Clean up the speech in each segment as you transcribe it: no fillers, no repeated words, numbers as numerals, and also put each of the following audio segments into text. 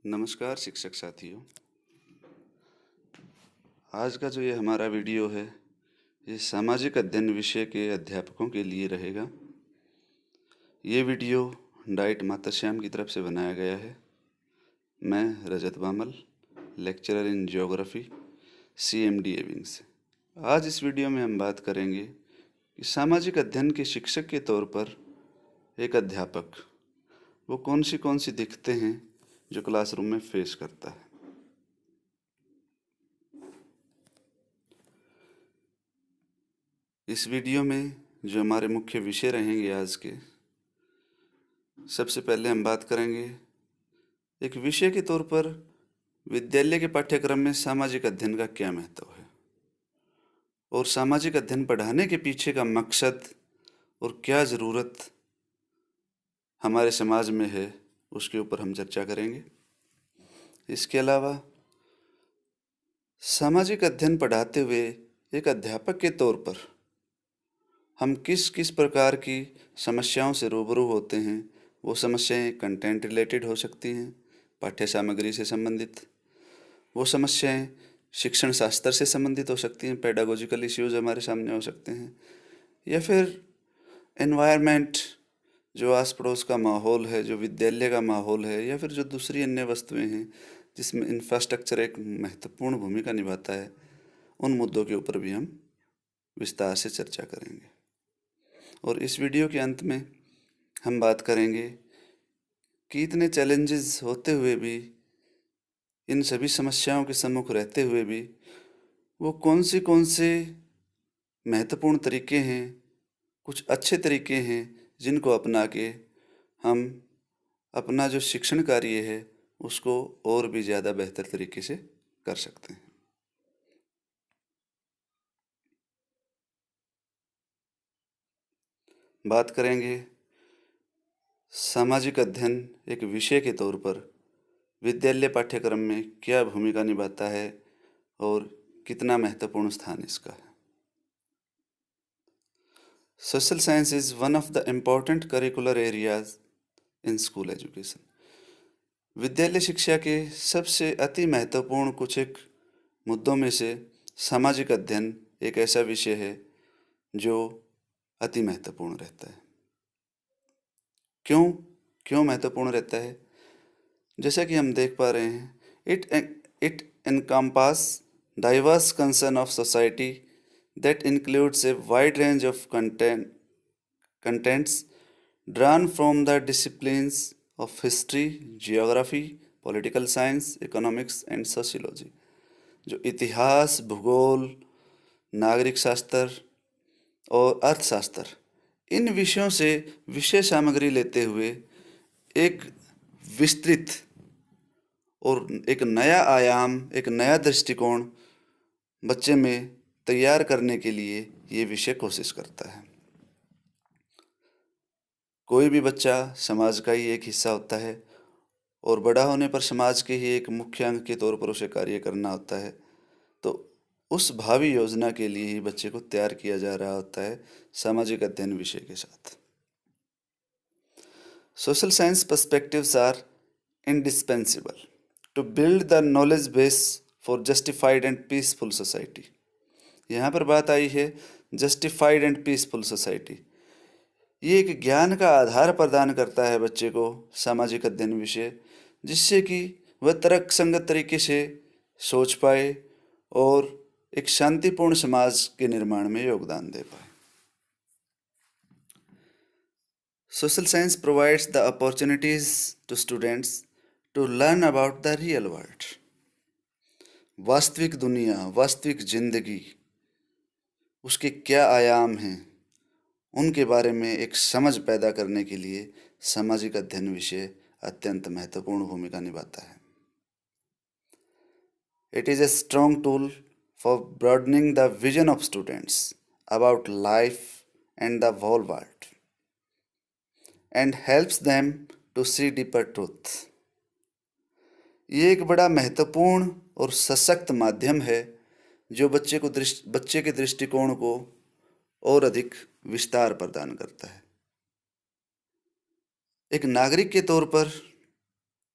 नमस्कार शिक्षक साथियों। आज का जो ये हमारा वीडियो है, ये सामाजिक अध्ययन विषय के अध्यापकों के लिए रहेगा। ये वीडियो डाइट मातरश्याम की तरफ से बनाया गया है। मैं Rajat Bamal, lecturer in geography, CMDA wing से। आज इस वीडियो में हम बात करेंगे कि सामाजिक अध्ययन के शिक्षक के तौर पर एक अध्यापक वो कौन सी दिक्कतें हैं जो क्लासरूम में फेस करता है। इस वीडियो में जो हमारे मुख्य विषय रहेंगे आज के, सबसे पहले हम बात करेंगे एक विषय के तौर पर विद्यालय के पाठ्यक्रम में सामाजिक अध्ययन का क्या महत्व है और सामाजिक अध्ययन पढ़ाने के पीछे का मकसद और क्या ज़रूरत हमारे समाज में है, उसके ऊपर हम चर्चा करेंगे। इसके अलावा सामाजिक अध्ययन पढ़ाते हुए एक अध्यापक के तौर पर हम किस किस प्रकार की समस्याओं से रूबरू होते हैं। वो समस्याएं कंटेंट रिलेटेड हो सकती हैं, पाठ्य सामग्री से संबंधित। वो समस्याएं शिक्षण शास्त्र से संबंधित हो सकती हैं, पेडागोजिकल इश्यूज़ हमारे सामने हो सकते हैं, या फिर एनवायरनमेंट, जो आस पड़ोस का माहौल है, जो विद्यालय का माहौल है, या फिर जो दूसरी अन्य वस्तुएं हैं जिसमें इंफ्रास्ट्रक्चर एक महत्वपूर्ण भूमिका निभाता है। उन मुद्दों के ऊपर भी हम विस्तार से चर्चा करेंगे। और इस वीडियो के अंत में हम बात करेंगे कि इतने चैलेंजेस होते हुए भी, इन सभी समस्याओं के सम्मुख रहते हुए भी, वो कौन से महत्वपूर्ण तरीके हैं, कुछ अच्छे तरीके हैं जिनको अपना के हम अपना जो शिक्षण कार्य है उसको और भी ज़्यादा बेहतर तरीके से कर सकते हैं। बात करेंगे सामाजिक अध्ययन एक विषय के तौर पर विद्यालय पाठ्यक्रम में क्या भूमिका निभाता है और कितना महत्वपूर्ण स्थान इसका है। Social science is one of the important curricular areas in school education. विद्यालय शिक्षा के सबसे अति महत्वपूर्ण कुछ एक मुद्दों में से सामाजिक अध्ययन एक ऐसा विषय है जो अति महत्वपूर्ण रहता है। क्यों महत्वपूर्ण रहता है? जैसा कि हम देख पा रहे हैं, it encompass diverse concern of society that includes a wide range of contents drawn from the disciplines of history, geography, political science, economics and sociology। जो इतिहास, भूगोल, नागरिक शास्त्र और अर्थशास्त्र, इन विषयों से विषय सामग्री लेते हुए एक विस्तृत और एक नया आयाम, एक नया दृष्टिकोण बच्चे में तैयार करने के लिए ये विषय कोशिश करता है। कोई भी बच्चा समाज का ही एक हिस्सा होता है और बड़ा होने पर समाज के ही एक मुख्य अंग के तौर पर उसे कार्य करना होता है। तो उस भावी योजना के लिए ही बच्चे को तैयार किया जा रहा होता है सामाजिक अध्ययन विषय के साथ। Social science perspectives are indispensable to build the knowledge base for justified and peaceful society। यहाँ पर बात आई है जस्टिफाइड एंड पीसफुल सोसाइटी। ये एक ज्ञान का आधार प्रदान करता है बच्चे को सामाजिक अध्ययन विषय, जिससे कि वह तर्कसंगत तरीके से सोच पाए और एक शांतिपूर्ण समाज के निर्माण में योगदान दे पाए। Social science provides the opportunities to students to learn about the real world. वास्तविक दुनिया, वास्तविक जिंदगी, उसके क्या आयाम हैं, उनके बारे में एक समझ पैदा करने के लिए सामाजिक अध्ययन विषय अत्यंत महत्वपूर्ण भूमिका निभाता है। It is a strong tool for broadening the vision of students about life and the whole world and helps them to see deeper truth. ये एक बड़ा महत्वपूर्ण और सशक्त माध्यम है जो बच्चे के दृष्टिकोण को और अधिक विस्तार प्रदान करता है। एक नागरिक के तौर पर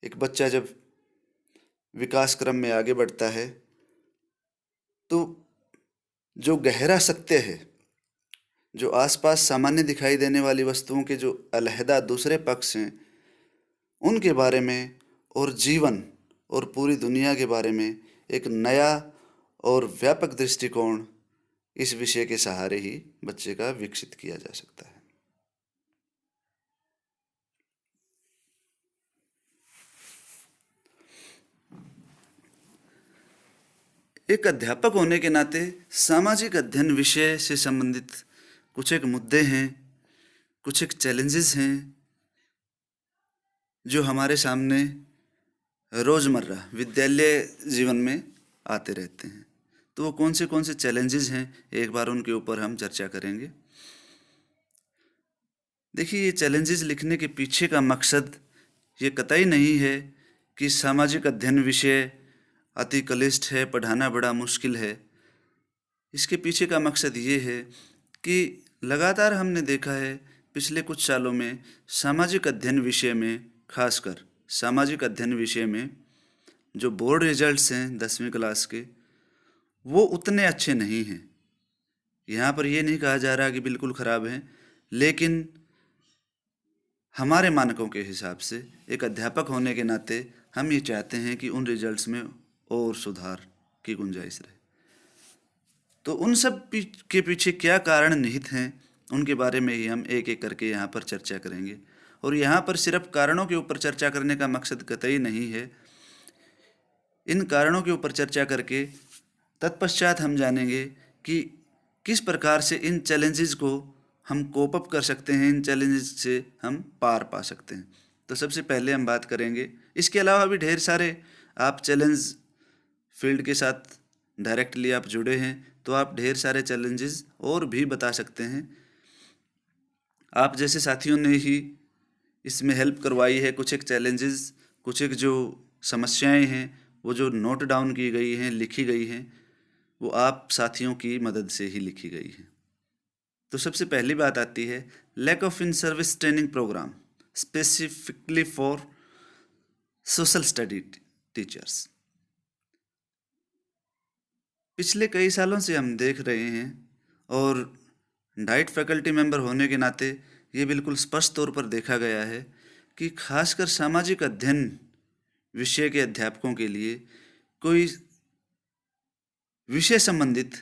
एक बच्चा जब विकास क्रम में आगे बढ़ता है, तो जो गहरा सत्य है, जो आसपास सामान्य दिखाई देने वाली वस्तुओं के जो अलहदा दूसरे पक्ष हैं, उनके बारे में और जीवन और पूरी दुनिया के बारे में एक नया और व्यापक दृष्टिकोण इस विषय के सहारे ही बच्चे का विकसित किया जा सकता है। एक अध्यापक होने के नाते सामाजिक अध्ययन विषय से संबंधित कुछ एक मुद्दे हैं, कुछ एक चैलेंजेस हैं जो हमारे सामने रोज़मर्रा विद्यालय जीवन में आते रहते हैं। तो वो कौन से चैलेंजेस हैं, एक बार उनके ऊपर हम चर्चा करेंगे। देखिए, ये चैलेंजेस लिखने के पीछे का मकसद ये कतई नहीं है कि सामाजिक अध्ययन विषय अति क्लिष्ट है, पढ़ाना बड़ा मुश्किल है। इसके पीछे का मकसद ये है कि लगातार हमने देखा है पिछले कुछ सालों में सामाजिक अध्ययन विषय में, खासकर सामाजिक अध्ययन विषय में जो बोर्ड रिजल्ट्स हैं 10वीं क्लास के, वो उतने अच्छे नहीं हैं। यहाँ पर ये नहीं कहा जा रहा कि बिल्कुल ख़राब हैं, लेकिन हमारे मानकों के हिसाब से एक अध्यापक होने के नाते हम ये चाहते हैं कि उन रिजल्ट्स में और सुधार की गुंजाइश रहे। तो उन सब के पीछे क्या कारण निहित हैं, उनके बारे में ही हम एक एक करके यहाँ पर चर्चा करेंगे। और यहाँ पर सिर्फ कारणों के ऊपर चर्चा करने का मकसद कतई नहीं है। इन कारणों के ऊपर चर्चा करके तत्पश्चात हम जानेंगे कि किस प्रकार से इन चैलेंजेस को हम कोप अप कर सकते हैं, इन चैलेंजेस से हम पार पा सकते हैं। तो सबसे पहले हम बात करेंगे, इसके अलावा भी ढेर सारे आप चैलेंज फील्ड के साथ डायरेक्टली आप जुड़े हैं तो आप ढेर सारे चैलेंजेस और भी बता सकते हैं। आप जैसे साथियों ने ही इसमें हेल्प करवाई है। कुछ एक चैलेंजेस, कुछ एक जो समस्याएं हैं वो जो नोट डाउन की गई हैं, लिखी गई हैं, वो आप साथियों की मदद से ही लिखी गई हैं। तो सबसे पहली बात आती है lack of in service training programme specifically for social study teachers. पिछले कई सालों से हम देख रहे हैं और डाइट फैकल्टी मेंबर होने के नाते ये बिल्कुल स्पष्ट तौर पर देखा गया है कि खासकर सामाजिक अध्ययन विषय के अध्यापकों के लिए कोई विषय संबंधित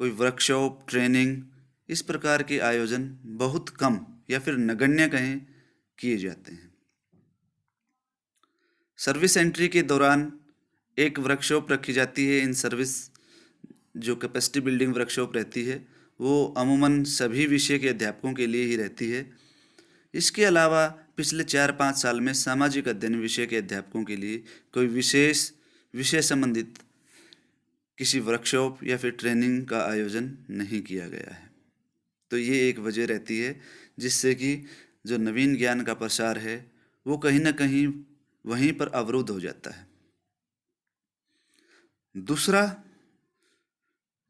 कोई वर्कशॉप, ट्रेनिंग, इस प्रकार के आयोजन बहुत कम या फिर नगण्य कहें किए जाते हैं। सर्विस एंट्री के दौरान एक वर्कशॉप रखी जाती है। इन सर्विस जो कैपेसिटी बिल्डिंग वर्कशॉप रहती है वो अमूमन सभी विषय के अध्यापकों के लिए ही रहती है। इसके अलावा पिछले 4-5 साल में सामाजिक अध्ययन विषय के अध्यापकों के लिए कोई विशेष विषय संबंधित किसी वर्कशॉप या फिर ट्रेनिंग का आयोजन नहीं किया गया है। तो ये एक वजह रहती है जिससे कि जो नवीन ज्ञान का प्रसार है वो कहीं ना कहीं वहीं पर अवरुद्ध हो जाता है। दूसरा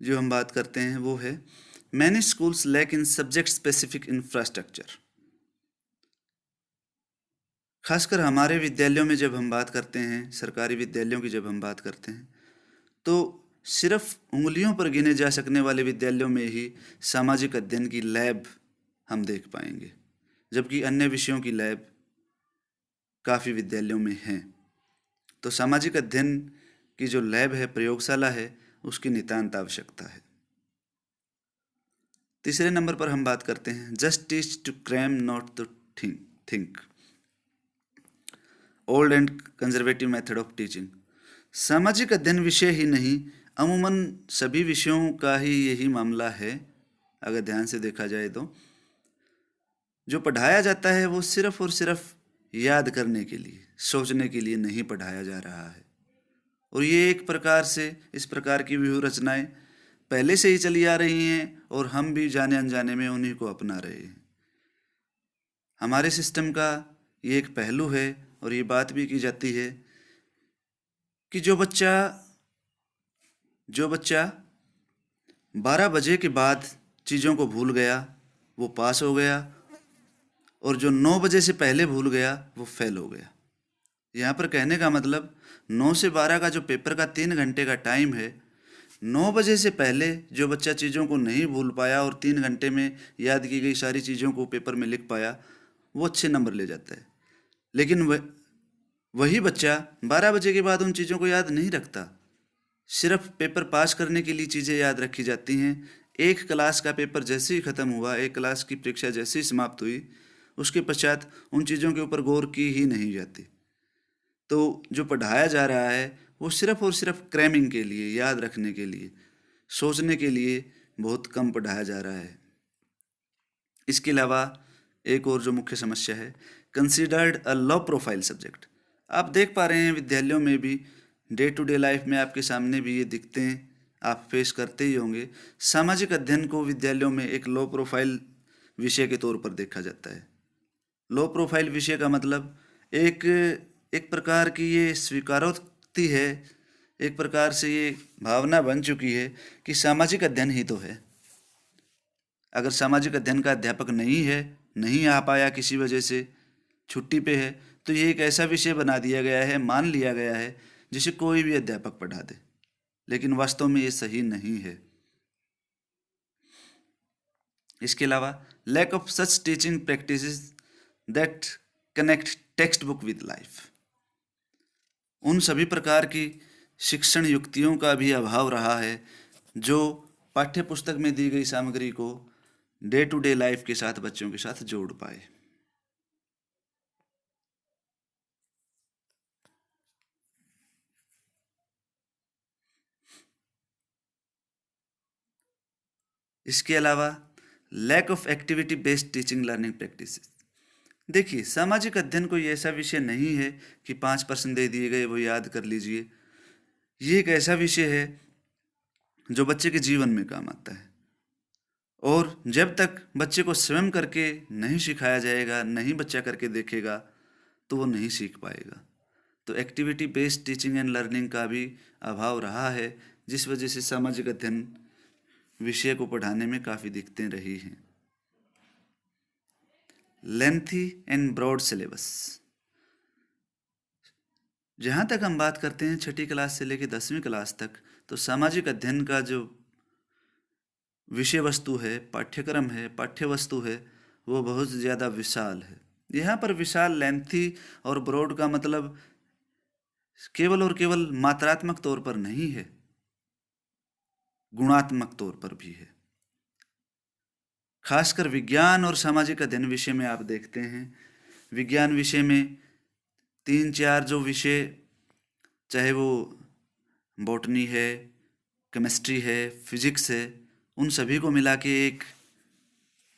जो हम बात करते हैं वो है मैनी स्कूल्स लैक इन सब्जेक्ट स्पेसिफिक इंफ्रास्ट्रक्चर। खासकर हमारे विद्यालयों में जब हम बात करते हैं, सरकारी विद्यालयों की जब हम बात करते हैं, तो सिर्फ उंगलियों पर गिने जा सकने वाले विद्यालयों में ही सामाजिक अध्ययन की लैब हम देख पाएंगे, जबकि अन्य विषयों की लैब काफ़ी विद्यालयों में हैं। तो सामाजिक अध्ययन की जो लैब है, प्रयोगशाला है, उसकी नितांत आवश्यकता है। तीसरे नंबर पर हम बात करते हैं just teach to cram not to think, old and conservative method of teaching. सामाजिक अध्ययन विषय ही नहीं, अमूमन सभी विषयों का ही यही मामला है। अगर ध्यान से देखा जाए तो जो पढ़ाया जाता है वो सिर्फ और सिर्फ याद करने के लिए, सोचने के लिए नहीं पढ़ाया जा रहा है। और ये एक प्रकार से इस प्रकार की व्यूह रचनाएं पहले से ही चली आ रही हैं और हम भी जाने अनजाने में उन्हीं को अपना रहे हैं। हमारे सिस्टम का ये एक पहलू है और ये बात भी की जाती है कि जो बच्चा 12 बजे के बाद चीज़ों को भूल गया वो पास हो गया, और जो 9 बजे से पहले भूल गया वो फेल हो गया। यहाँ पर कहने का मतलब 9 से 12 का जो पेपर का 3 घंटे का टाइम है, 9 बजे से पहले जो बच्चा चीज़ों को नहीं भूल पाया और 3 घंटे में याद की गई सारी चीज़ों को पेपर में लिख पाया, वो अच्छे नंबर ले जाता है। लेकिन वही बच्चा 12 बजे के बाद उन चीज़ों को याद नहीं रखता। सिर्फ पेपर पास करने के लिए चीज़ें याद रखी जाती हैं। एक क्लास का पेपर जैसे ही ख़त्म हुआ, एक क्लास की परीक्षा जैसे ही समाप्त हुई, उसके पश्चात उन चीज़ों के ऊपर गौर की ही नहीं जाती। तो जो पढ़ाया जा रहा है वो सिर्फ और सिर्फ क्रैमिंग के लिए, याद रखने के लिए, सोचने के लिए बहुत कम पढ़ाया जा रहा है। इसके अलावा एक और जो मुख्य समस्या है, considered a low profile subject. आप देख पा रहे हैं विद्यालयों में भी, डे टू डे लाइफ में आपके सामने भी ये दिखते हैं, आप फेस करते ही होंगे। सामाजिक अध्ययन को विद्यालयों में एक लो प्रोफाइल विषय के तौर पर देखा जाता है। लो प्रोफाइल विषय का मतलब एक एक प्रकार की ये स्वीकारोक्ति है, एक प्रकार से ये भावना बन चुकी है कि सामाजिक अध्ययन ही तो है। अगर सामाजिक अध्ययन का अध्यापक नहीं है, नहीं आ पाया किसी वजह से, छुट्टी पे है, तो ये एक ऐसा विषय बना दिया गया है, मान लिया गया है, जिसे कोई भी अध्यापक पढ़ा दे। लेकिन वास्तव में ये सही नहीं है। इसके अलावा lack of such teaching practices that connect text book with life. उन सभी प्रकार की शिक्षण युक्तियों का भी अभाव रहा है जो पाठ्य पुस्तक में दी गई सामग्री को डे टू डे लाइफ के साथ, बच्चों के साथ जोड़ पाए। इसके अलावा lack of activity based teaching learning practices. देखिए, सामाजिक अध्ययन कोई ऐसा विषय नहीं है कि 5% दे दिए गए वो याद कर लीजिए। ये एक ऐसा विषय है जो बच्चे के जीवन में काम आता है, और जब तक बच्चे को स्वयं करके नहीं सिखाया जाएगा, नहीं बच्चा करके देखेगा, तो वो नहीं सीख पाएगा। तो activity based teaching and learning का भी अभाव रहा है, जिस वजह से सामाजिक अध्ययन विषय को पढ़ाने में काफ़ी दिक्कतें रही हैं। Lengthy and broad syllabus. जहाँ तक हम बात करते हैं 6ठी क्लास से लेकर 10वीं क्लास तक, तो सामाजिक अध्ययन का जो विषय वस्तु है, पाठ्यक्रम है, पाठ्य वस्तु है, वो बहुत ज़्यादा विशाल है। यहाँ पर विशाल, लेंथी और ब्रॉड का मतलब केवल और केवल मात्रात्मक तौर पर नहीं है, गुणात्मक तौर पर भी है। खासकर विज्ञान और सामाजिक अध्ययन विषय में आप देखते हैं, विज्ञान विषय में 3-4 जो विषय, चाहे वो बॉटनी है, केमिस्ट्री है, फिजिक्स है, उन सभी को मिला के एक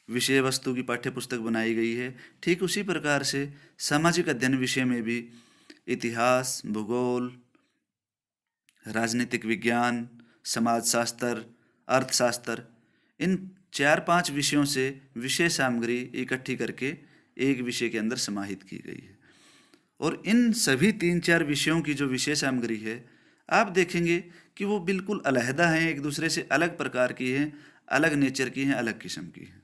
विषय वस्तु की पाठ्य पुस्तक बनाई गई है। ठीक उसी प्रकार से सामाजिक अध्ययन विषय में भी इतिहास, भूगोल, राजनीतिक विज्ञान, समाजशास्त्र, अर्थशास्त्र, इन 4-5 विषयों से विषय सामग्री इकट्ठी करके एक विषय के अंदर समाहित की गई है। और इन सभी 3-4 विषयों की जो विषय सामग्री है, आप देखेंगे कि वो बिल्कुल अलहदा हैं, एक दूसरे से अलग प्रकार की हैं, अलग नेचर की हैं, अलग किस्म की हैं।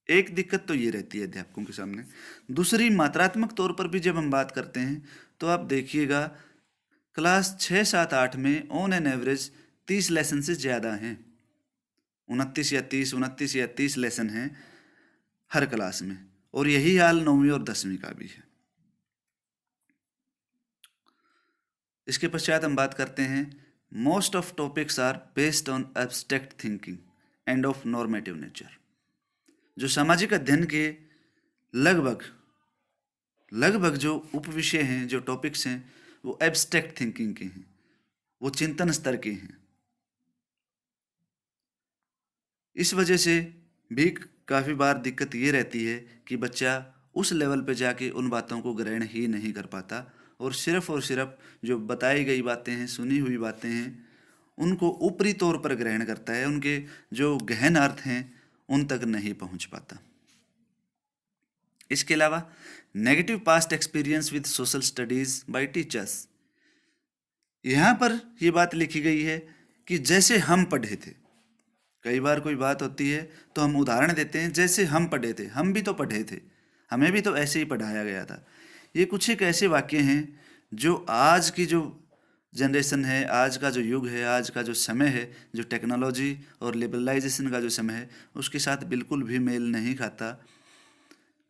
एक दिक्कत तो ये रहती है अध्यापकों के सामने। दूसरी, मात्रात्मक तौर पर भी जब हम बात करते हैं तो आप देखिएगा क्लास 6, 7, 8 में ऑन एन एवरेज 30 लेसन से ज़्यादा हैं। 29 या 30 लेसन हैं हर क्लास में, और यही हाल 9वीं और 10वीं का भी है। इसके पश्चात हम बात करते हैं, most of topics are based on abstract thinking and of normative nature. जो सामाजिक अध्ययन के लगभग जो उपविषय हैं, जो टॉपिक्स हैं, वो एब्स्ट्रैक्ट थिंकिंग के हैं, वो चिंतन स्तर के हैं। इस वजह से भी काफ़ी बार दिक्कत ये रहती है कि बच्चा उस लेवल पे जाके उन बातों को ग्रहण ही नहीं कर पाता, और सिर्फ जो बताई गई बातें हैं, सुनी हुई बातें हैं, उनको ऊपरी तौर पर ग्रहण करता है, उनके जो गहन अर्थ हैं उन तक नहीं पहुंच पाता। इसके अलावा negative past experience with social studies bye teachers. यहाँ पर ये बात लिखी गई है कि जैसे हम पढ़े थे। कई बार कोई बात होती है तो हम उदाहरण देते हैं, जैसे हम पढ़े थे, हम भी तो पढ़े थे, हमें भी तो ऐसे ही पढ़ाया गया था। ये कुछ एक ऐसे वाक्य हैं जो आज की जो जनरेशन है, आज का जो युग है, आज का जो समय है, जो टेक्नोलॉजी और लिबरलाइजेशन का जो समय है, उसके साथ बिल्कुल भी मेल नहीं खाता।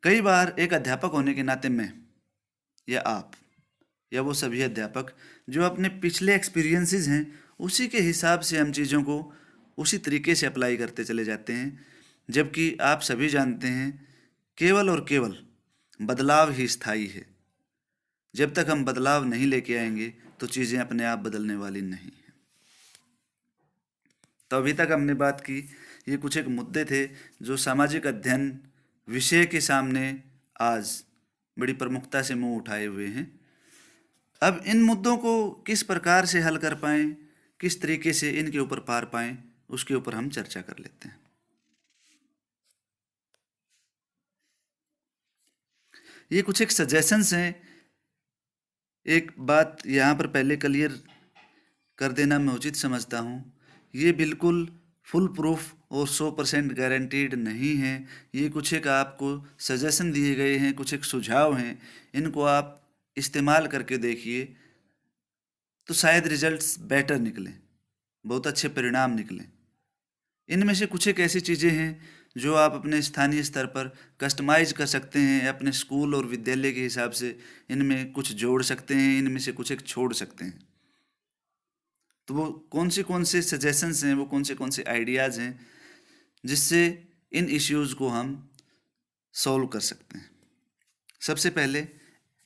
कई बार एक अध्यापक होने के नाते मैं या आप या वो सभी अध्यापक जो अपने पिछले एक्सपीरियंसेस हैं उसी के हिसाब से हम चीज़ों को उसी तरीके से अप्लाई करते चले जाते हैं, जबकि आप सभी जानते हैं केवल और केवल बदलाव ही स्थायी है। जब तक हम बदलाव नहीं लेके आएंगे तो चीज़ें अपने आप बदलने वाली नहीं हैं। तो अभी तक हमने बात की, ये कुछ एक मुद्दे थे जो सामाजिक अध्ययन विषय के सामने आज बड़ी प्रमुखता से मुंह उठाए हुए हैं। अब इन मुद्दों को किस प्रकार से हल कर पाएं, किस तरीके से इनके ऊपर पार पाएं, उसके ऊपर हम चर्चा कर लेते हैं। ये कुछ एक सजेशंस हैं। एक बात यहाँ पर पहले क्लियर कर देना मैं उचित समझता हूँ, ये बिल्कुल फुल प्रूफ और 100% गारंटीड नहीं है। ये कुछ एक आपको सजेशन दिए गए हैं, कुछ एक सुझाव हैं, इनको आप इस्तेमाल करके देखिए तो शायद रिजल्ट्स बेटर निकलें, बहुत अच्छे परिणाम निकलें। इनमें से कुछ एक ऐसी चीज़ें हैं जो आप अपने स्थानीय स्तर पर कस्टमाइज कर सकते हैं, अपने स्कूल और विद्यालय के हिसाब से इनमें कुछ जोड़ सकते हैं, इनमें से कुछ एक छोड़ सकते हैं। तो वो कौन से सजेशंस हैं, वो कौन से आइडियाज़ हैं जिससे इन इश्यूज़ को हम सॉल्व कर सकते हैं। सबसे पहले,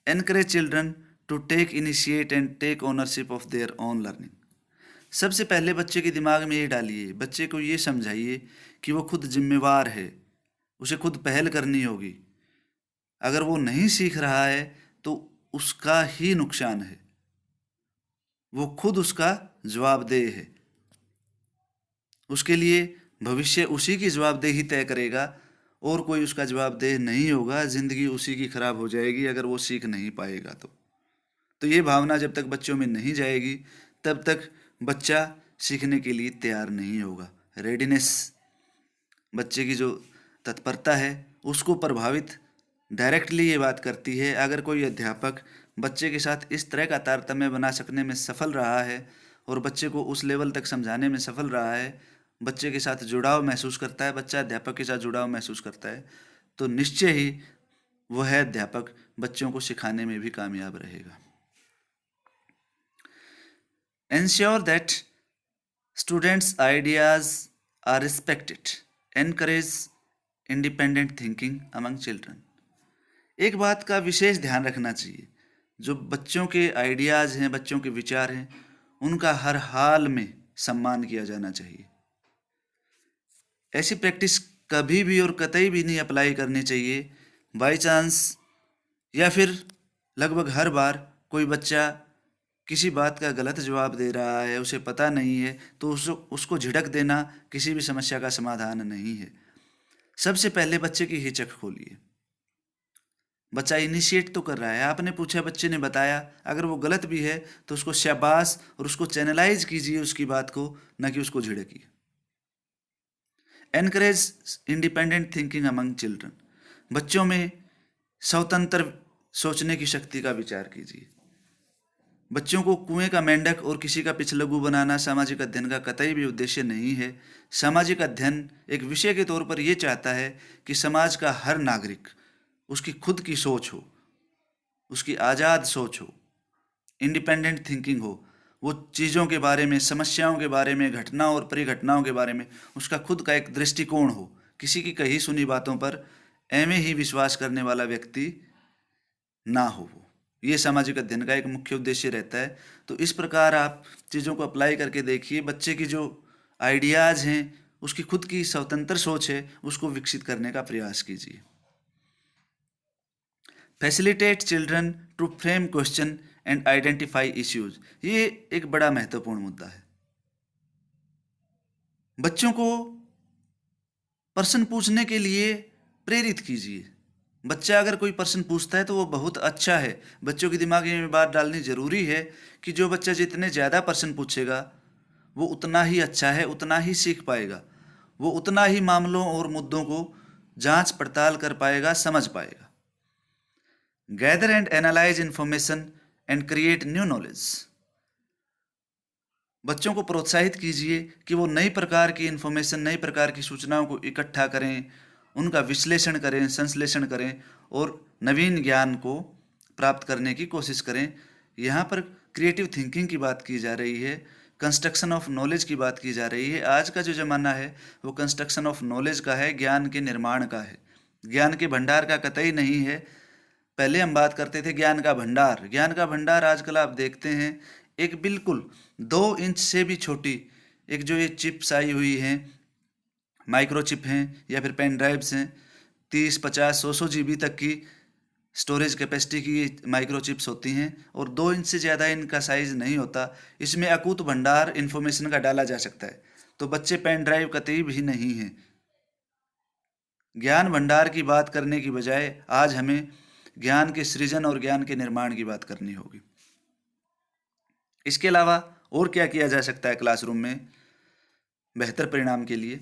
encourage children to take initiate and take ownership of their own learning. सबसे पहले बच्चे के दिमाग में ये डालिए, बच्चे को ये समझाइए कि वो खुद जिम्मेवार है, उसे खुद पहल करनी होगी। अगर वो नहीं सीख रहा है तो उसका ही नुकसान है, वो खुद उसका जवाबदेह है। उसके लिए भविष्य उसी की जवाबदेही तय करेगा और कोई उसका जवाबदेह नहीं होगा। ज़िंदगी उसी की खराब हो जाएगी अगर वो सीख नहीं पाएगा तो ये भावना जब तक बच्चों में नहीं जाएगी तब तक बच्चा सीखने के लिए तैयार नहीं होगा। रेडीनेस, बच्चे की जो तत्परता है उसको प्रभावित डायरेक्टली ये बात करती है। अगर कोई अध्यापक बच्चे के साथ इस तरह का तारतम्य बना सकने में सफल रहा है और बच्चे को उस लेवल तक समझाने में सफल रहा है, बच्चे के साथ जुड़ाव महसूस करता है, बच्चा अध्यापक के साथ जुड़ाव महसूस करता है, तो निश्चय ही वह अध्यापक बच्चों को सिखाने में भी कामयाब रहेगा। Ensure that students' ideas are respected. Encourage independent thinking among children. एक बात का विशेष ध्यान रखना चाहिए, जो बच्चों के आइडियाज़ हैं, बच्चों के विचार हैं, उनका हर हाल में सम्मान किया जाना चाहिए। ऐसी प्रैक्टिस कभी भी और कतई भी नहीं अप्लाई करनी चाहिए। बाई चांस या फिर लगभग हर बार कोई बच्चा किसी बात का गलत जवाब दे रहा है, उसे पता नहीं है, तो उसको झिड़क देना किसी भी समस्या का समाधान नहीं है। सबसे पहले बच्चे की हिचक खोलिए। बच्चा इनिशिएट तो कर रहा है, आपने पूछा, बच्चे ने बताया, अगर वो गलत भी है तो उसको शाबाश और उसको चैनलाइज कीजिए उसकी बात को, न कि उसको झिड़किए। Encourage independent thinking among children. बच्चों में स्वतंत्र सोचने की शक्ति का विचार कीजिए। बच्चों को कुएं का मेंढक और किसी का पिछलग्गू बनाना सामाजिक अध्ययन का कतई भी उद्देश्य नहीं है। सामाजिक अध्ययन एक विषय के तौर पर यह चाहता है कि समाज का हर नागरिक, उसकी खुद की सोच हो, उसकी आज़ाद सोच हो, इंडिपेंडेंट थिंकिंग हो, वो चीज़ों के बारे में, समस्याओं के बारे में, घटना और परिघटनाओं के बारे में उसका खुद का एक दृष्टिकोण हो। किसी की कही सुनी बातों पर एवं ही विश्वास करने वाला व्यक्ति ना हो। वो ये सामाजिक अध्ययन का एक मुख्य उद्देश्य रहता है। तो इस प्रकार आप चीज़ों को अप्लाई करके देखिए। बच्चे की जो आइडियाज़ हैं, उसकी खुद की स्वतंत्र सोच है, उसको विकसित करने का प्रयास कीजिए। Facilitate children to frame question and identify issues. ये एक बड़ा महत्वपूर्ण मुद्दा है। बच्चों को प्रश्न पूछने के लिए प्रेरित कीजिए। बच्चा अगर कोई प्रश्न पूछता है तो वो बहुत अच्छा है। बच्चों के दिमाग में बात डालनी ज़रूरी है कि जो बच्चा जितने ज़्यादा प्रश्न पूछेगा वो उतना ही अच्छा है, उतना ही सीख पाएगा, वो उतना ही मामलों और मुद्दों को जांच पड़ताल कर पाएगा, समझ पाएगा। Gather and analyse information and create new knowledge. बच्चों को प्रोत्साहित कीजिए कि वो नई प्रकार की इन्फॉर्मेशन, नई प्रकार की सूचनाओं को इकट्ठा करें, उनका विश्लेषण करें, संश्लेषण करें और नवीन ज्ञान को प्राप्त करने की कोशिश करें। यहाँ पर क्रिएटिव थिंकिंग की बात की जा रही है, कंस्ट्रक्शन ऑफ नॉलेज की बात की जा रही है। आज का जो ज़माना है वो कंस्ट्रक्शन ऑफ नॉलेज का है, ज्ञान के निर्माण का है, ज्ञान के भंडार का कतई नहीं है। पहले हम बात करते थे ज्ञान का भंडार। ज्ञान का भंडार आजकल आप देखते हैं एक बिल्कुल 2 इंच से भी छोटी एक जो ये चिप्स आई हुई हैं, माइक्रो चिप हैं या फिर पेन ड्राइव्स हैं, 30, 50, 100 GB तक की स्टोरेज कैपेसिटी की माइक्रो चिप्स होती हैं और 2 इंच से ज़्यादा इनका साइज़ नहीं होता। इसमें अकूत भंडार इन्फॉर्मेशन का डाला जा सकता है। तो बच्चे पेन ड्राइव कतई भी नहीं हैं। ज्ञान भंडार की बात करने की बजाय आज हमें ज्ञान के सृजन और ज्ञान के निर्माण की बात करनी होगी। इसके अलावा और क्या किया जा सकता है क्लासरूम में बेहतर परिणाम के लिए?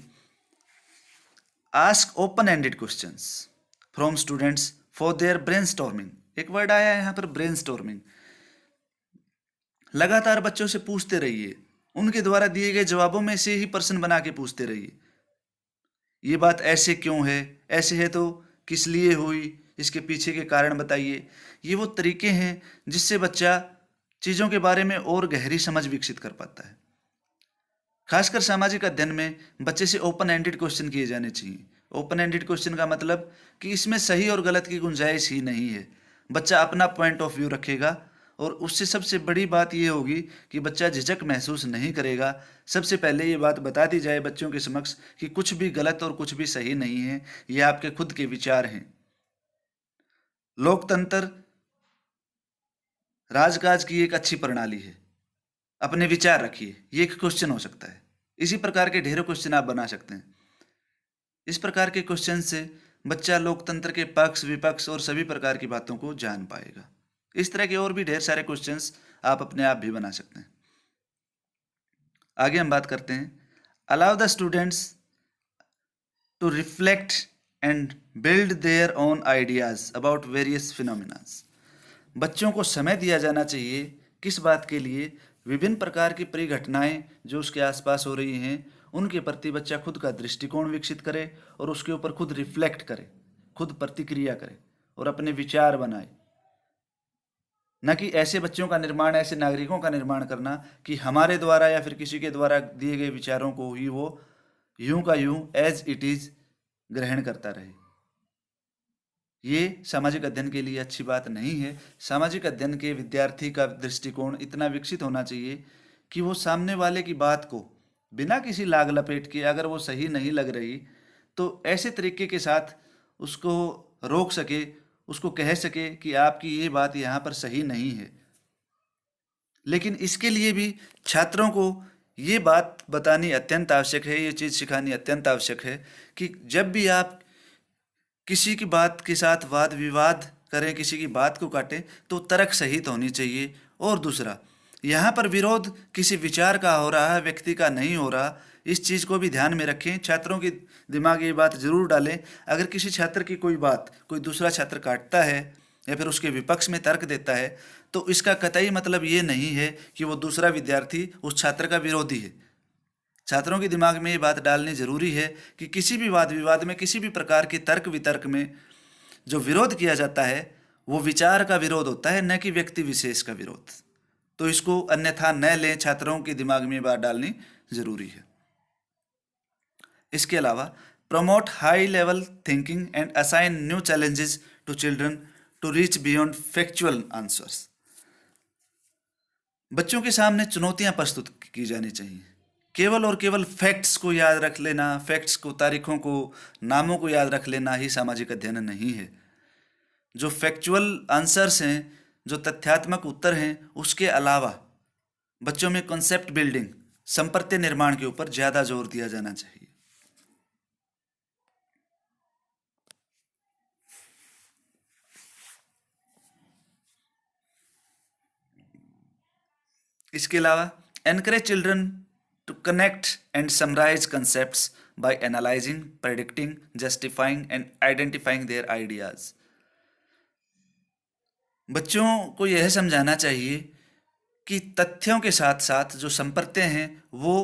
Ask open ended questions from students for their brainstorming. एक वर्ड आया है यहाँ पर, ब्रेनस्टॉर्मिंग। लगातार बच्चों से पूछते रहिए, उनके द्वारा दिए गए जवाबों में से ही प्रश्न बना के पूछते रहिए। ये बात ऐसे क्यों है, ऐसे है तो किस लिए हुई, इसके पीछे के कारण बताइए। ये वो तरीके हैं जिससे बच्चा चीज़ों के बारे में और गहरी समझ विकसित कर पाता है। खासकर सामाजिक अध्ययन में बच्चे से ओपन एंडेड क्वेश्चन किए जाने चाहिए। ओपन एंडेड क्वेश्चन का मतलब कि इसमें सही और गलत की गुंजाइश ही नहीं है। बच्चा अपना पॉइंट ऑफ व्यू रखेगा और उससे सबसे बड़ी बात ये होगी कि बच्चा झिझक महसूस नहीं करेगा। सबसे पहले ये बात बता दी जाए बच्चों के समक्ष कि कुछ भी गलत और कुछ भी सही नहीं है, ये आपके खुद के विचार हैं। लोकतंत्र राजकाज की एक अच्छी प्रणाली है, अपने विचार रखिए, ये एक क्वेश्चन हो सकता है। इसी प्रकार के ढेरों क्वेश्चन आप बना सकते हैं। इस प्रकार के क्वेश्चन से बच्चा लोकतंत्र के पक्ष विपक्ष और सभी प्रकार की बातों को जान पाएगा। इस तरह के और भी ढेर सारे क्वेश्चंस आप अपने आप भी बना सकते हैं। आगे हम बात करते हैं, allow the students to reflect and build their own ideas about various phenomenas. बच्चों को समय दिया जाना चाहिए, किस बात के लिए? विभिन्न प्रकार की परिघटनाएं जो उसके आसपास हो रही हैं उनके प्रति बच्चा खुद का दृष्टिकोण विकसित करे और उसके ऊपर खुद रिफ्लेक्ट करे, खुद प्रतिक्रिया करे और अपने विचार बनाए। न कि ऐसे बच्चों का निर्माण, ऐसे नागरिकों का निर्माण करना कि हमारे द्वारा या फिर किसी के द्वारा दिए गए विचारों को ही वो यूं का यूं एज इट इज ग्रहण करता रहे। ये सामाजिक अध्ययन के लिए अच्छी बात नहीं है। सामाजिक अध्ययन के विद्यार्थी का दृष्टिकोण इतना विकसित होना चाहिए कि वो सामने वाले की बात को बिना किसी लाग लपेट के, अगर वो सही नहीं लग रही तो ऐसे तरीके के साथ उसको रोक सके, उसको कह सके कि आपकी ये बात यहाँ पर सही नहीं है। लेकिन इसके लिए भी छात्रों को ये बात बतानी अत्यंत आवश्यक है, ये चीज़ सिखानी अत्यंत आवश्यक है कि जब भी आप किसी की बात के साथ वाद विवाद करें, किसी की बात को काटें, तो तर्क सहित होनी चाहिए। और दूसरा, यहाँ पर विरोध किसी विचार का हो रहा है, व्यक्ति का नहीं हो रहा। इस चीज़ को भी ध्यान में रखें, छात्रों के दिमाग ये बात जरूर डालें। अगर किसी छात्र की कोई बात कोई दूसरा छात्र काटता है या फिर उसके विपक्ष में तर्क देता है तो इसका कतई मतलब ये नहीं है कि वो दूसरा विद्यार्थी उस छात्र का विरोधी है। छात्रों के दिमाग में ये बात डालनी जरूरी है कि किसी भी वाद विवाद में, किसी भी प्रकार के तर्क वितर्क में जो विरोध किया जाता है वो विचार का विरोध होता है, न कि व्यक्ति विशेष का विरोध। तो इसको अन्यथा न लें, छात्रों के दिमाग में ये बात डालनी जरूरी है। इसके अलावा promote high level thinking and assign new challenges to children to reach beyond factual answers. बच्चों के सामने चुनौतियां प्रस्तुत की जानी चाहिए। केवल और केवल फैक्ट्स को याद रख लेना, फैक्ट्स को, तारीखों को, नामों को याद रख लेना ही सामाजिक अध्ययन नहीं है। जो फैक्चुअल आंसर्स हैं, जो तथ्यात्मक उत्तर हैं, उसके अलावा बच्चों में कॉन्सेप्ट बिल्डिंग, संप्रत्य निर्माण के ऊपर ज़्यादा जोर दिया जाना चाहिए। इसके अलावा encourage children to connect and summarise concepts by analysing, predicting, justifying and identifying their ideas. बच्चों को यह समझाना चाहिए कि तथ्यों के साथ साथ जो संप्रत्य हैं वो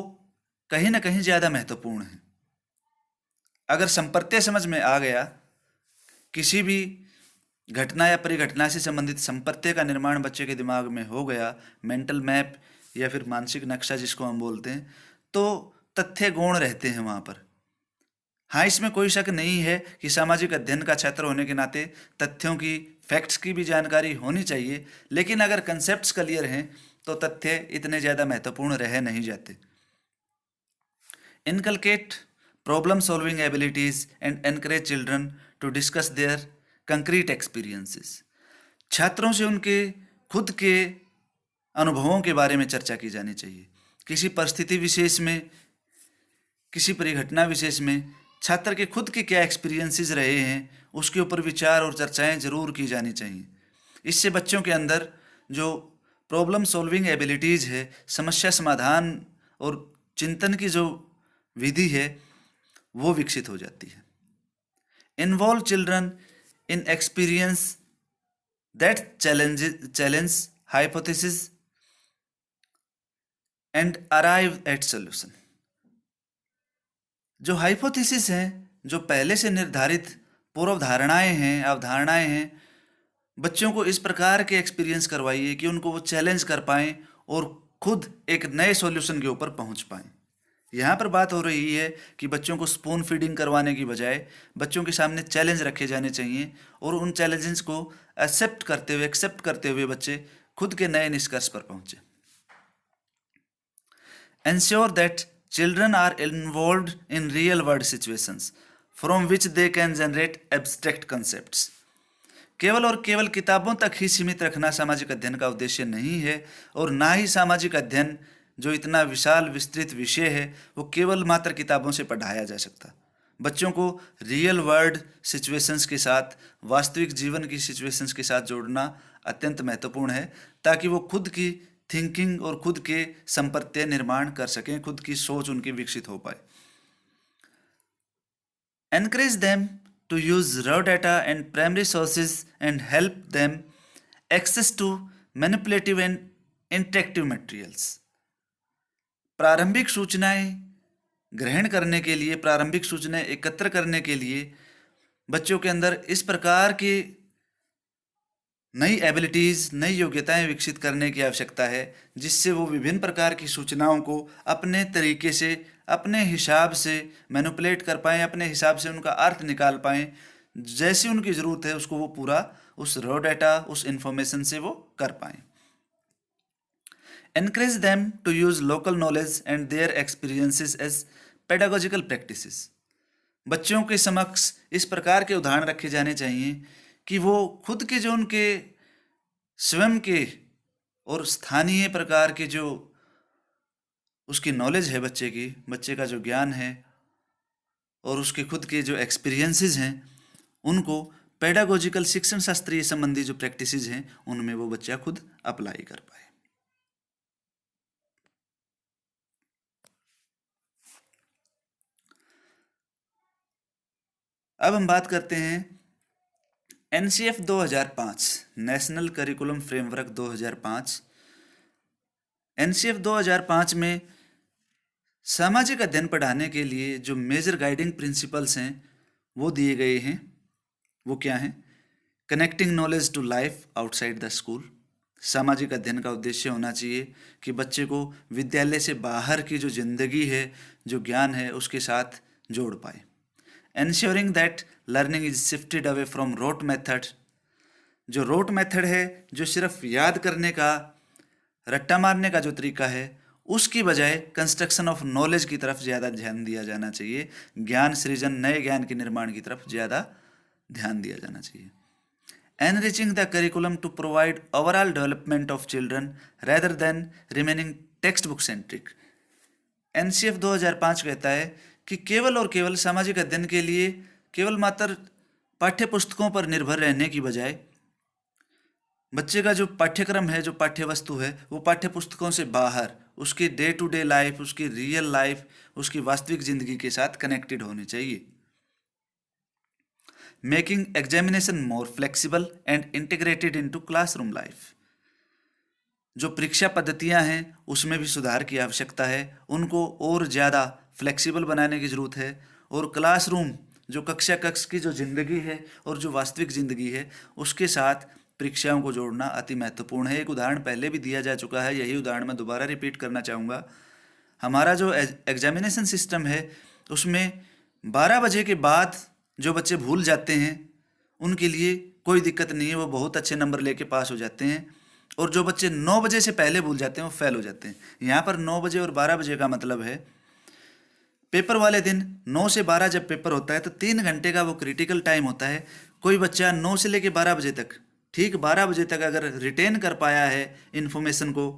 कहीं ना कहीं ज़्यादा महत्वपूर्ण हैं। अगर संप्रत्य समझ में आ गया, किसी भी घटना या परिघटना से संबंधित संप्रत्य का निर्माण बच्चे के दिमाग में हो गया, मेंटल मैप या फिर मानसिक नक्शा जिसको हम बोलते हैं, तो तथ्य गौण रहते हैं वहाँ पर। हाँ, इसमें कोई शक नहीं है कि सामाजिक अध्ययन का छात्र होने के नाते तथ्यों की, फैक्ट्स की भी जानकारी होनी चाहिए, लेकिन अगर कंसेप्ट्स क्लियर हैं तो तथ्य इतने ज़्यादा महत्वपूर्ण रह नहीं जाते। Inculcate problem solving abilities and encourage children to discuss their concrete experiences. छात्रों से उनके खुद के अनुभवों के बारे में चर्चा की जानी चाहिए। किसी परिस्थिति विशेष में, किसी परिघटना विशेष में छात्र के खुद के क्या एक्सपीरियंसेस रहे हैं उसके ऊपर विचार और चर्चाएं जरूर की जानी चाहिए। इससे बच्चों के अंदर जो प्रॉब्लम सॉल्विंग एबिलिटीज़ है, समस्या समाधान और चिंतन की जो विधि है वो विकसित हो जाती है। Involve children in experience that challenge hypothesis and arrive at solution. जो हाइपोथेसिस हैं, जो पहले से निर्धारित पूर्व धारणाएं हैं, अवधारणाएं हैं, बच्चों को इस प्रकार के एक्सपीरियंस करवाइए कि उनको वो चैलेंज कर पाएं और खुद एक नए सॉल्यूशन के ऊपर पहुंच पाएं। यहाँ पर बात हो रही है कि बच्चों को स्पून फीडिंग करवाने की बजाय बच्चों के सामने चैलेंज रखे जाने चाहिए और उन चैलेंजेस को एक्सेप्ट करते हुए बच्चे खुद के नए निष्कर्ष पर पहुंचे। Ensure that children are involved in real world situations from which they can generate abstract concepts। केवल और केवल किताबों तक ही सीमित रखना सामाजिक अध्ययन का उद्देश्य नहीं है, और ना ही सामाजिक अध्ययन जो इतना विशाल विस्तृत विषय है वो केवल मात्र किताबों से पढ़ाया जा सकता। बच्चों को रियल वर्ल्ड सिचुएशंस के साथ, वास्तविक जीवन की सिचुएशंस के साथ जोड़ना अत्यंत महत्वपूर्ण है, ताकि वो खुद की थिंकिंग और खुद के संप्रत्य निर्माण कर सकें, खुद की सोच उनकी विकसित हो पाए। Encourage them to use raw data and primary sources and help them access to manipulative and interactive materials. प्रारंभिक सूचनाएं ग्रहण करने के लिए, प्रारंभिक सूचनाएं एकत्र करने के लिए बच्चों के अंदर इस प्रकार की नई एबिलिटीज़, नई योग्यताएं विकसित करने की आवश्यकता है, जिससे वो विभिन्न प्रकार की सूचनाओं को अपने तरीके से, अपने हिसाब से मैनिपुलेट कर पाएँ, अपने हिसाब से उनका अर्थ निकाल पाएँ। जैसी उनकी ज़रूरत है उसको वो पूरा उस रॉ डाटा, उस इंफॉर्मेशन से वो कर पाएँ। Encourage them to use local knowledge and their experiences as pedagogical practices। बच्चों के समक्ष इस प्रकार के उदाहरण रखे जाने चाहिए कि वो खुद के जो उनके स्वयं के और स्थानीय प्रकार के जो उसकी नॉलेज है बच्चे का जो ज्ञान है और उसके खुद के जो एक्सपीरियंसेस हैं, उनको पेडागोजिकल, शिक्षण शास्त्रीय संबंधी जो प्रैक्टिसेस हैं उनमें वो बच्चा खुद अप्लाई कर पाए। अब हम बात करते हैं NCF 2005, national curriculum framework 2005। NCF 2005 में सामाजिक अध्ययन पढ़ाने के लिए जो मेजर गाइडिंग प्रिंसिपल्स हैं वो दिए गए हैं। वो क्या हैं? Connecting knowledge to life outside the school. सामाजिक अध्ययन का उद्देश्य होना चाहिए कि बच्चे को विद्यालय से बाहर की जो जिंदगी है, जो ज्ञान है, उसके साथ जोड़ पाए। Ensuring that learning is shifted away from rote method। जो रोट मेथड है, जो सिर्फ याद करने का, रट्टा मारने का जो तरीका है, उसकी बजाय कंस्ट्रक्शन ऑफ नॉलेज की तरफ ज़्यादा ध्यान दिया जाना चाहिए। ज्ञान सृजन, नए ज्ञान के निर्माण की तरफ ज़्यादा ध्यान दिया जाना चाहिए। Enriching the curriculum to provide overall development of children rather than remaining textbook centric। NCF 2005 कहता है कि केवल और केवल सामाजिक अध्ययन के लिए केवल मात्र पाठ्य पुस्तकों पर निर्भर रहने की बजाय बच्चे का जो पाठ्यक्रम है, जो पाठ्य वस्तु है, वो पाठ्य पुस्तकों से बाहर उसकी डे टू डे लाइफ, उसकी रियल लाइफ, उसकी वास्तविक जिंदगी के साथ कनेक्टेड होनी चाहिए। Making examination more flexible and integrated into classroom life. जो परीक्षा पद्धतियां हैं उसमें भी सुधार की आवश्यकता है, उनको और ज़्यादा फ्लेक्सिबल बनाने की ज़रूरत है। और क्लासरूम, जो कक्षा कक्ष की जो ज़िंदगी है और जो वास्तविक ज़िंदगी है, उसके साथ परीक्षाओं को जोड़ना अति महत्वपूर्ण है। एक उदाहरण पहले भी दिया जा चुका है, यही उदाहरण मैं दोबारा रिपीट करना चाहूँगा। हमारा जो एग्जामिनेशन सिस्टम है उसमें 12 बजे के बाद जो बच्चे भूल जाते हैं उनके लिए कोई दिक्कत नहीं है, वो बहुत अच्छे नंबर लेके पास हो जाते हैं। और जो बच्चे 9 बजे से पहले भूल जाते हैं वो फेल हो जाते हैं। यहाँ पर 9 बजे और 12 बजे का मतलब है पेपर वाले दिन 9 से 12 जब पेपर होता है तो 3 घंटे का वो क्रिटिकल टाइम होता है। कोई बच्चा 9 से लेके 12 बजे तक, ठीक 12 बजे तक अगर रिटेन कर पाया है इन्फॉर्मेशन को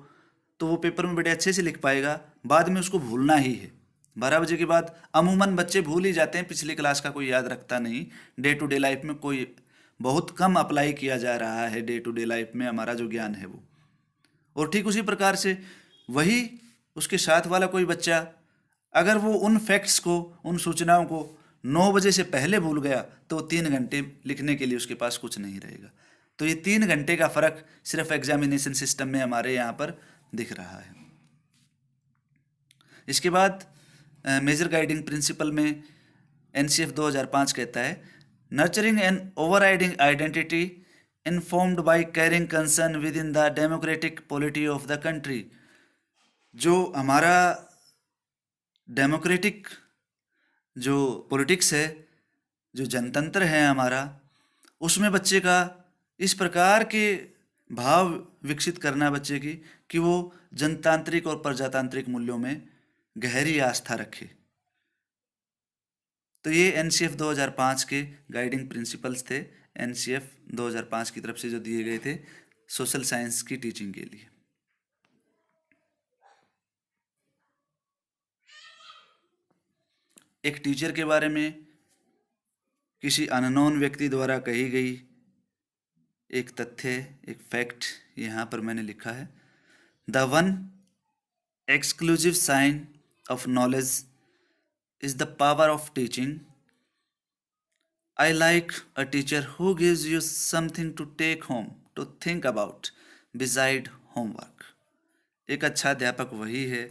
तो वो पेपर में बड़े अच्छे से लिख पाएगा। बाद में उसको भूलना ही है। 12 बजे के बाद अमूमन बच्चे भूल ही जाते हैं, पिछली क्लास का कोई याद रखता नहीं। डे टू डे लाइफ में कोई बहुत कम अप्लाई किया जा रहा है, डे टू डे लाइफ में हमारा जो ज्ञान है वो। और ठीक उसी प्रकार से वही उसके साथ वाला कोई बच्चा अगर वो उन फैक्ट्स को, उन सूचनाओं को 9 बजे से पहले भूल गया तो 3 घंटे लिखने के लिए उसके पास कुछ नहीं रहेगा। तो ये 3 घंटे का फर्क सिर्फ एग्जामिनेशन सिस्टम में हमारे यहाँ पर दिख रहा है। इसके बाद मेजर गाइडिंग प्रिंसिपल में एनसीएफ 2005 कहता है, nurturing an overriding identity informed by caring concern with in the democratic polity of the country. जो हमारा डेमोक्रेटिक जो पॉलिटिक्स है, जो जनतंत्र है हमारा, उसमें बच्चे का इस प्रकार के भाव विकसित करना बच्चे की कि वो जनतांत्रिक और प्रजातांत्रिक मूल्यों में गहरी आस्था रखे। तो ये एनसीएफ 2005 के गाइडिंग प्रिंसिपल्स थे, एनसीएफ 2005 की तरफ से जो दिए गए थे सोशल साइंस की टीचिंग के लिए। एक टीचर के बारे में किसी अननोन व्यक्ति द्वारा कही गई एक तथ्य, एक फैक्ट यहाँ पर मैंने लिखा है, the one exclusive sign of knowledge is the power of teaching. I like a teacher who gives you something to take home to think about beside homework. एक अच्छा अध्यापक वही है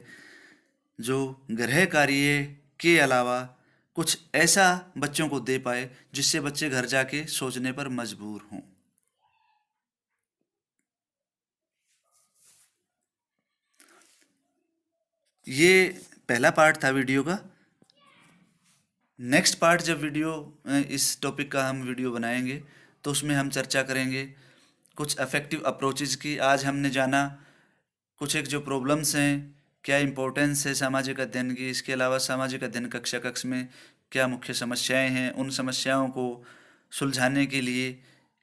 जो गृह कार्य के अलावा कुछ ऐसा बच्चों को दे पाए जिससे बच्चे घर जाके सोचने पर मजबूर हों। ये पहला पार्ट था वीडियो का। नेक्स्ट पार्ट जब इस टॉपिक का हम वीडियो बनाएंगे तो उसमें हम चर्चा करेंगे कुछ इफ़ेक्टिव अप्रोचेज की। आज हमने जाना कुछ एक जो प्रॉब्लम्स हैं, क्या इम्पोर्टेंस है सामाजिक अध्ययन की, इसके अलावा सामाजिक अध्ययन कक्षा कक्ष में क्या मुख्य समस्याएं हैं, उन समस्याओं को सुलझाने के लिए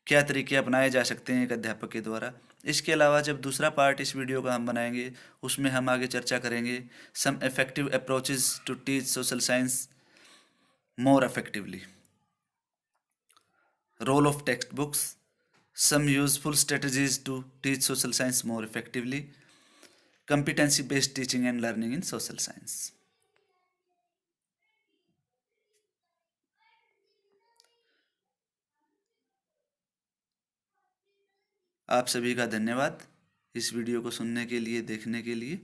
क्या तरीके अपनाए जा सकते हैं एक अध्यापक के द्वारा। इसके अलावा जब दूसरा पार्ट इस वीडियो का हम बनाएंगे उसमें हम आगे चर्चा करेंगे some effective approaches to teach social science more effectively, role of text books, some useful strategies to teach social science more effectively, competency based teaching and learning in social science। आप सभी का धन्यवाद इस वीडियो को सुनने के लिए, देखने के लिए।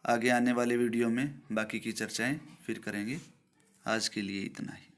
आगे आने वाले वीडियो में बाकी की चर्चाएं फिर करेंगे। आज के लिए इतना ही।